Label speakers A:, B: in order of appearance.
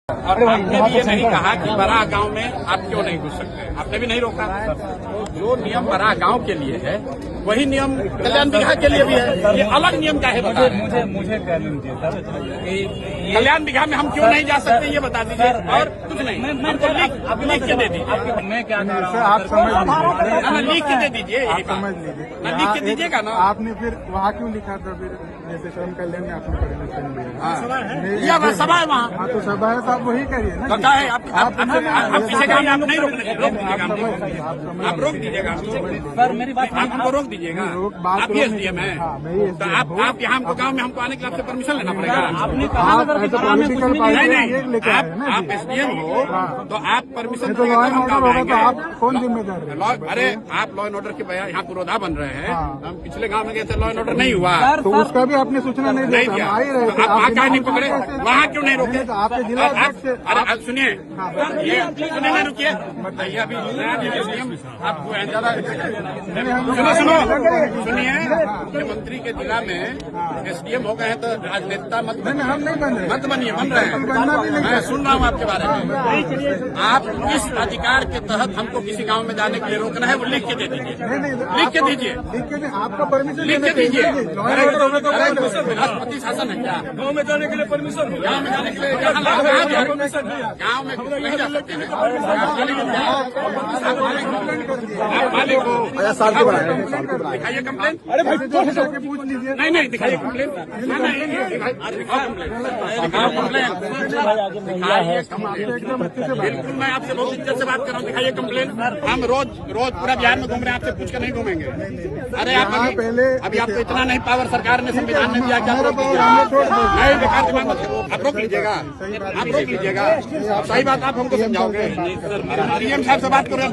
A: और आपने भी ये नहीं कहा कि बड़ा गांव में आप क्यों नहीं घुस सकते, आपने भी नहीं रोका। तो जो नियम बड़ा गांव के लिए है वही नियम कल्याण बिघा के लिए भी है। ये अलग नियम का है, बता रहे
B: मुझे कह लीजिए सर,
A: कल्याण बिघा में हम क्यों नहीं जा सकते ये बता दीजिए, और कुछ नहीं। हमको लिख के दे दीजिए।
B: मैं क्या कह रहा हूँ,
C: आप समझ लीजिए,
A: ना लिख के दे दीजिए,
C: आप समझ लीजिए,
A: ना लिख के दीजिएगा ना।
C: आपने फिर वहाँ क्यों लिखा था, फिर जैसे श्रम कल्याण में आपने परमिशन दिया,
A: या बस सभा है वहाँ,
C: हाँ तो सभा है तो आप वही करिए ना।
A: पता है आप पीछे का आप नहीं रोक दीजिएगा, आप रोक दीजिएगा
B: सर मेरी बात
A: आप हमको रोक दीजिएगा। आप भी एसडीएम है, तो आप यहाँ हमको गाँव में हमको आने के लिए आपसे परमिशन लेना पड़ेगा।
B: आपने कहा
A: नहीं, आप एसडीएम हो तो आप परमिशन
C: तो लॉ एंड ऑर्डर होगा तो आप कौन जिम्मेदार है?
A: अरे आप लॉ एंड ऑर्डर के यहाँ पुरोधा बन रहे हैं। हम पिछले गांव में गए थे, लॉ एंड ऑर्डर नहीं हुआ,
C: तो उसका भी आपने सूचना नहीं
A: नहीं
C: दिया,
A: दिया।
C: आ ही रहे थे,
A: आप वहाँ क्या नहीं पकड़े, वहाँ क्यों नहीं रोके?
C: तो आपके जिला अध्यक्ष से
A: अरे सुनिए, ये सुनिए नहीं रुकिए, बताइए अभी एसडीएम आपको ज्यादा सुनिए, मुख्यमंत्री के जिला में एसडीएम हो गए हैं तो राजनेता मत
C: हम नहीं बन रहे,
A: मत बनिए, बन रहे हैं। मैं सुन रहा हूँ आपके बारे में। आप इस अधिकार के तहत हमको किसी गांव में जाने के लिए रोकना है, वो लिख के दे दीजिए, लिख के दीजिए,
C: आपका परमिशन
A: लिख के दीजिए। राष्ट्रपति शासन है क्या?
B: गाँव में जाने के लिए परमिशन हो,
A: गाँव में जाने के लिए गाँव में नहीं जा सकते हैं। आप मालिक हो, दिखाइए कंप्लेन।
C: अरे भाई पूछ लीजिए,
A: नहीं दिखाइए कंप्लेन, दिखाओ कंप्लेन। बिल्कुल, मैं आपसे बहुत इज्जत से बात कर रहा हूँ, दिखाइए कंप्लेन। हम रोज पूरा बिहार में घूम रहे हैं, आपसे पूछ कर नहीं घूमेंगे। अरे आप अभी आपको इतना नहीं पावर सरकार ने संविधान में दिया, क्या आप रोक दीजिएगा? नहीं, बेकार दिमाग मत करो, आप रोक लीजिएगा, आप रोक लीजिएगा। सही बात आप हमको समझाओगे, डीएम साहब से बात करो।